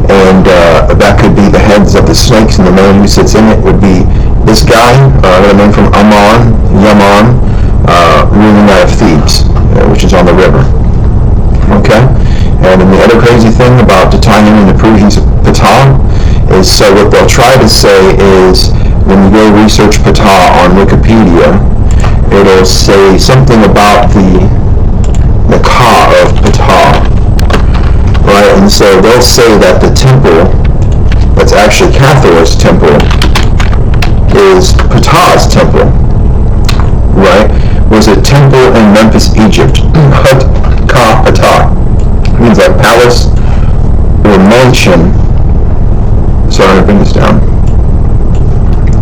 And that could be the heads of the snakes, and the man who sits in it would be this guy, a man from Yaman, ruling out of Thebes, which is on the river. Okay? And then the other crazy thing about to tie him into Persians Ptah is, so what they'll try to say is, when you go research Ptah on Wikipedia, it'll say something about the Ka of Ptah. Right, and so they'll say that the temple that's actually Hathor's temple is Ptah's temple, right? Was a temple in Memphis, Egypt. Hut Ka Ptah means like palace or mansion. So I'm going to bring this down.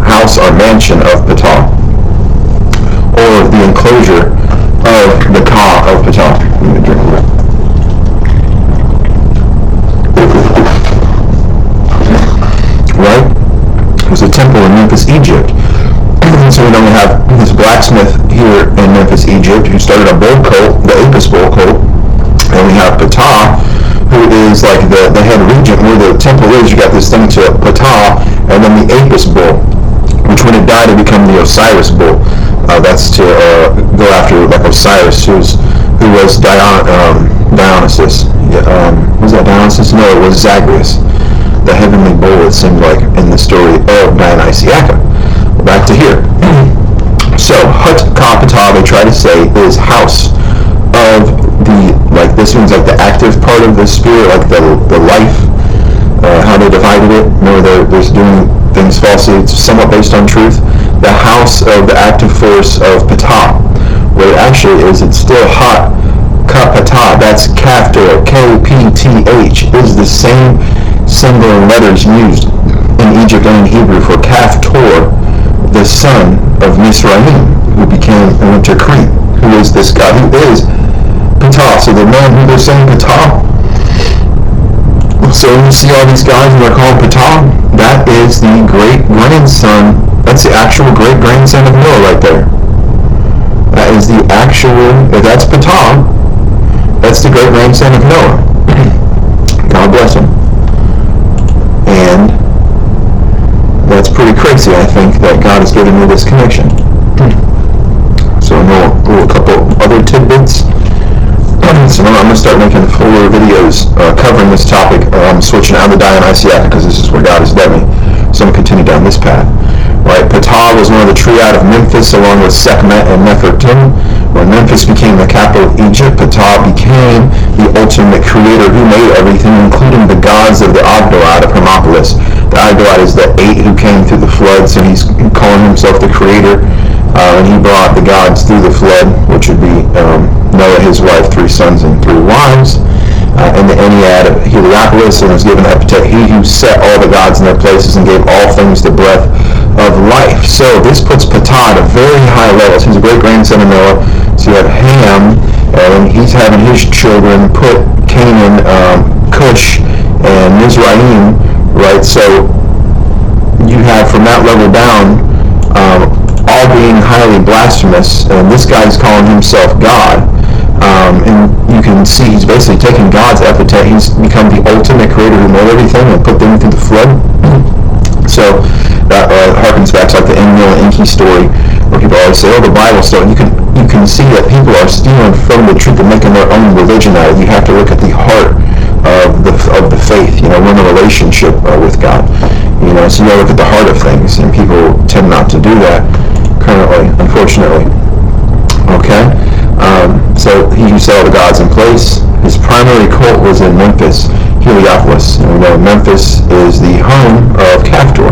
House or mansion of Ptah, or the enclosure of the Ka of Ptah. Let me drink a little. Right? It was a temple in Memphis, Egypt. So we don't have this blacksmith here in Memphis, Egypt, who started a bull cult, the Apis bull cult, and we have Ptah, who is like the head regent. Where the temple is, you got this thing to Ptah, and then the Apis bull, which when it died, it became the Osiris bull. That's to go after like Osiris, who was Dionysus. Was that Dionysus? No, it was Zagreus, the heavenly bull, it seemed like, in the story of Dionysiaca. Back to here. So, Hut Ka Ptah, they try to say, is house of the, like, this means like the active part of the spirit, like the life, how they divided it. Remember, there's doing things falsely. It's somewhat based on truth. The house of the active force of Ptah. What it actually is, it's still Hut Ka Ptah. That's Kaftor, K-P-T-H, is the same symbol and letters used in Egypt and in Hebrew for Kaftor, the son of Misraim, who went to Crete, who is this guy, who is Ptah. So the man who they're saying Ptah, so when you see all these guys who are called Ptah, that is the great-grandson, that's the actual great-grandson of Noah right there. That is the actual, if that's Ptah, that's the great-grandson of Noah. God bless him. And that's pretty crazy, I think, that God has given me this connection. So a couple other tidbits. So now I'm going to start making fuller videos covering this topic. I'm switching out of the Dionysiaca because this is where God has led me. So I'm going to continue down this path. Right, Ptah was one of the triad of Memphis along with Sekhmet and Nefertim. When Memphis became the capital of Egypt, Ptah became the ultimate creator who made everything, including the gods of the Ogdoad of Hermopolis. The Ogdoad is the 8 who came through the flood, so he's calling himself the creator. And he brought the gods through the flood, which would be his wife 3 sons and 3 wives. In the Ennead of Heliopolis, and was given the epithet, he who set all the gods in their places and gave all things the breath of life. So this puts Ptah at a very high level. So he's a great-grandson of Noah. So you have Ham, and he's having his children put Canaan, Cush, and Mizraim, right? So you have from that level down, all being highly blasphemous, and this guy's calling himself God. And you can see he's basically taken God's epithet. He's become the ultimate creator who made everything and put them through the flood. So that harkens back to like the Enlil and Enki story, where people always say, "Oh, the Bible story." You can see that people are stealing from the truth and making their own religion out of it. You have to look at the heart of the faith. We're in a relationship with God. So you got to look at the heart of things, and people tend not to do that currently, unfortunately. Okay. So he who set all the gods in place. His primary cult was in Memphis, Heliopolis. And we know Memphis is the home of Caftor.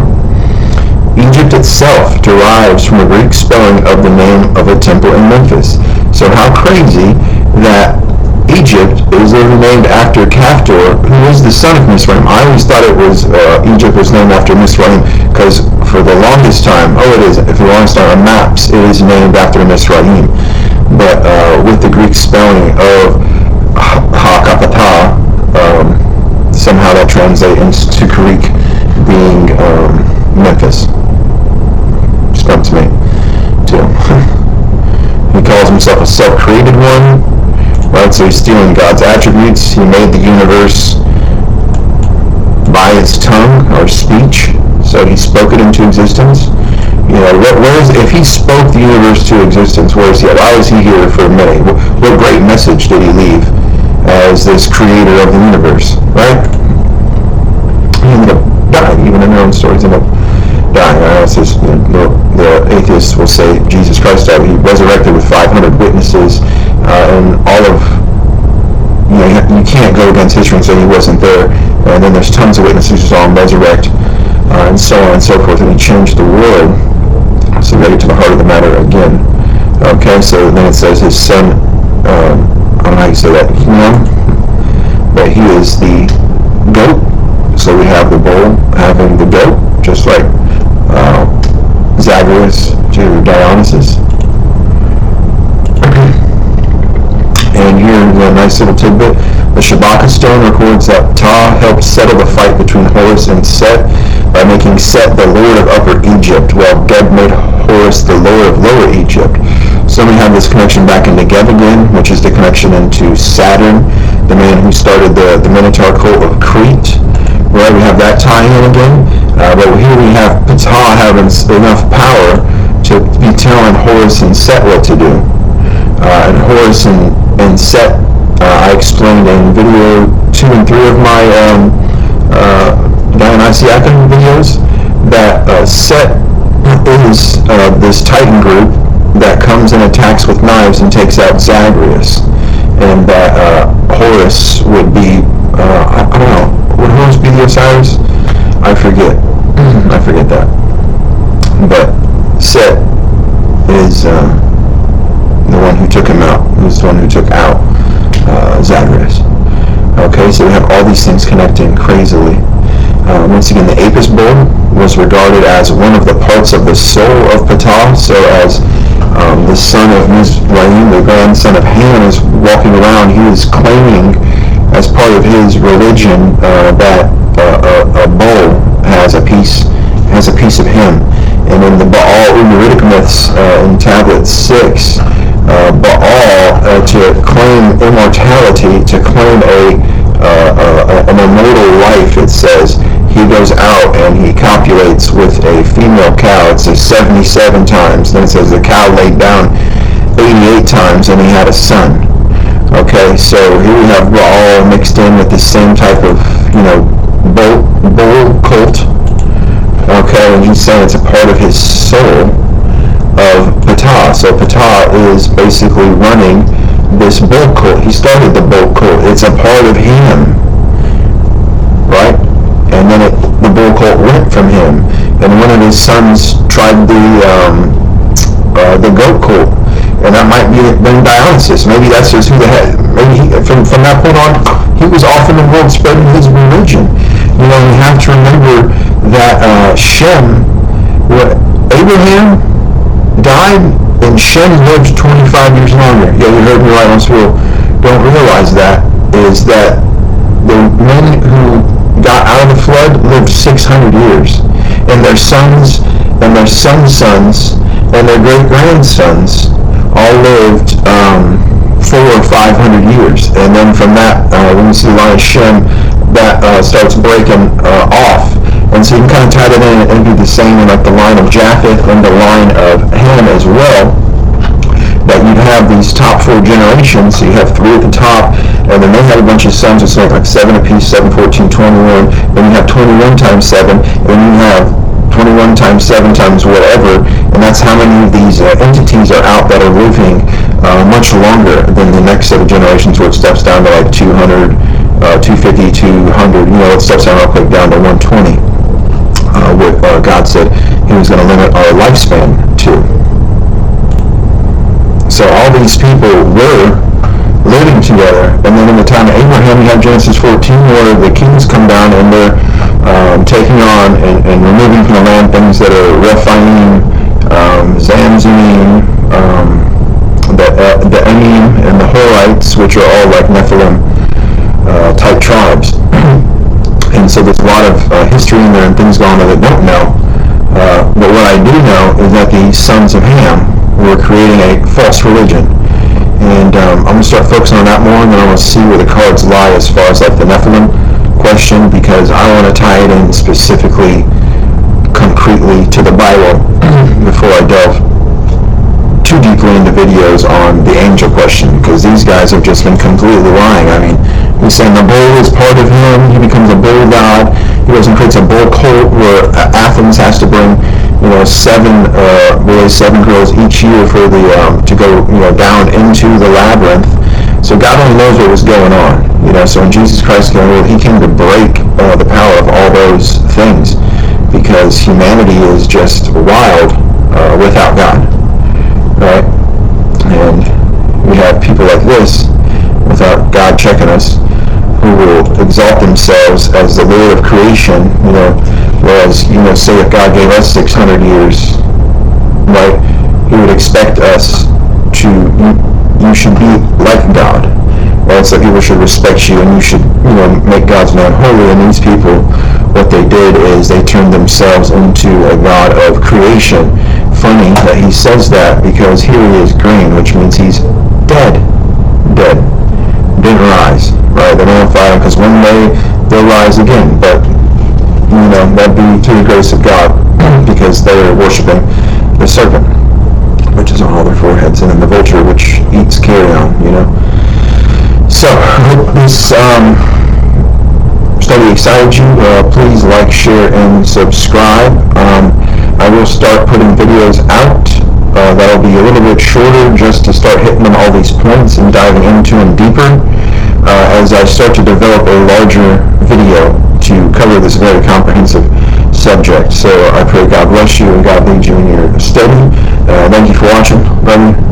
Egypt itself derives from a Greek spelling of the name of a temple in Memphis. So how crazy that Egypt is named after Caftor, who is the son of Mizraim. I always thought it was Egypt was named after Mizraim, because for the longest time, for the longest time on maps, it is named after Mizraim. But with the Greek spelling of Ha-Kapata, somehow that translates into Greek being Memphis. Stumped me, too. He calls himself a self-created one, right? So he's stealing God's attributes. He made the universe by his tongue, or speech. So he spoke it into existence. If he spoke the universe to existence, where is he at? Why is he here for a minute? What great message did he leave as this creator of the universe, right? He ended up dying. Even in their own stories, ended up dying. The atheists will say Jesus Christ died. He resurrected with 500 witnesses, and all of you can't go against history and say he wasn't there. And then there's tons of witnesses who saw him resurrect, and so on and so forth. And he changed the world. So we get to the heart of the matter again. Okay, so then it says his son, I don't know how you say that, but he is the goat. So we have the bull having the goat, just like Zagreus to Dionysus. And here's a nice little tidbit. The Shabaka stone records that Ptah helped settle the fight between Horus and Set by making Set the lord of Upper Egypt, while Geb made Horus the lord of Lower Egypt. So we have this connection back into Geb again, which is the connection into Saturn, the man who started the Minotaur cult of Crete. Right, we have that tie-in again. But here we have Ptah having enough power to be telling Horus and Set what to do. And Horus and Set, I explained in video 2 and 3 of my Dionysiaca videos, that Set is this Titan group that comes and attacks with knives and takes out Zagreus, and that Horus would be, I don't know, would Horus be the Osiris? I forget that. But Set is the one who took him out. He's the one who took out Zagreus. Okay, so we have all these things connecting crazily. Once again, the Apis bull was regarded as one of the parts of the soul of Ptah. So as the son of Mizraim, the grandson of Ham, is walking around, he is claiming as part of his religion that a bull has a piece of him. And in the Baal Ugaritic myths in Tablet 6, Baal, to claim immortality, to claim an immortal life, it says, he goes out and he copulates with a female cow. It says 77 times. Then it says the cow laid down 88 times and he had a son. Okay, so here we have Baal mixed in with the same type of, bull cult. Okay, and he's saying it's a part of his soul of Ptah. So Ptah is basically running this bull cult. He started the bull cult. It's a part of him, right? And then the bull cult went from him. And one of his sons tried the goat cult. And that might be then Dionysus. Maybe that's just who they had. Maybe from that point on, he was off in the world spreading his religion. You know, we have to remember that Abraham died and Shem lived 25 years longer. Yeah, you heard me right. Most people don't realize that, is that the men who got out of the flood lived 600 years. And their sons and their sons' sons and their great-grandsons all lived 400 or 500 years. And then from that, when you see the line of Shem, that starts breaking off. And so you can kind of tie that in and do the same in like the line of Japheth and the line of Ham as well. That you'd have these top 4 generations, so you have 3 at the top, and then they have a bunch of sons, it's like 7 apiece, 7, 14, 21, then you have 21 times 7, and then you have 21 times 7 times whatever, and that's how many of these entities are out that are living much longer than the next set of generations, where it steps down to like 200, 250, 200, you know, it steps down real quick down to 120, what God said he was going to limit our lifespan to. So all these people were living together, and then in the time of Abraham, you have Genesis 14, where the kings come down and they're taking on and removing from the land things that are Rephaim, Zamzim, the Emim, and the Horites, which are all like Nephilim type tribes. And so there's a lot of history in there and things going on that I don't know. But what I do know is that the sons of Ham were creating a false religion. And I'm going to start focusing on that more, and then I'm going to see where the cards lie as far as like the Nephilim question, because I want to tie it in specifically, concretely to the Bible before I delve too deeply into videos on the angel question, because these guys have just been completely lying. I mean, he's saying the bull is part of him, he becomes a bull god, he goes and creates a bull cult where Athens has to bring, you know, 7 girls each year for the to go, you know, down into the labyrinth. So God only knows what was going on, you know. So when Jesus Christ came, he came to break the power of all those things, because humanity is just wild without God, right? And we have people like this, without God checking us, who will exalt themselves as the Lord of creation, you know. Whereas, you know, say if God gave us 600 years, right, he would expect us to, you should be like God, right? So people should respect you, and you should, you know, make God's name holy. And these people, what they did is they turned themselves into a God of creation. Funny that he says that, because here he is green, which means he's dead. Didn't rise, right? They don't fire him, because one day they'll rise again, but you know, that'd be through the grace of God, because they're worshiping the serpent, which is on all their foreheads, and then the vulture, which eats carrion, you know. So, I hope this study excited you. Please like, share, and subscribe. I will start putting videos out that'll be a little bit shorter, just to start hitting on all these points and diving into them deeper as I start to develop a larger video to cover this very comprehensive subject. So I pray God bless you and God lead you in your study. Thank you for watching. Love you.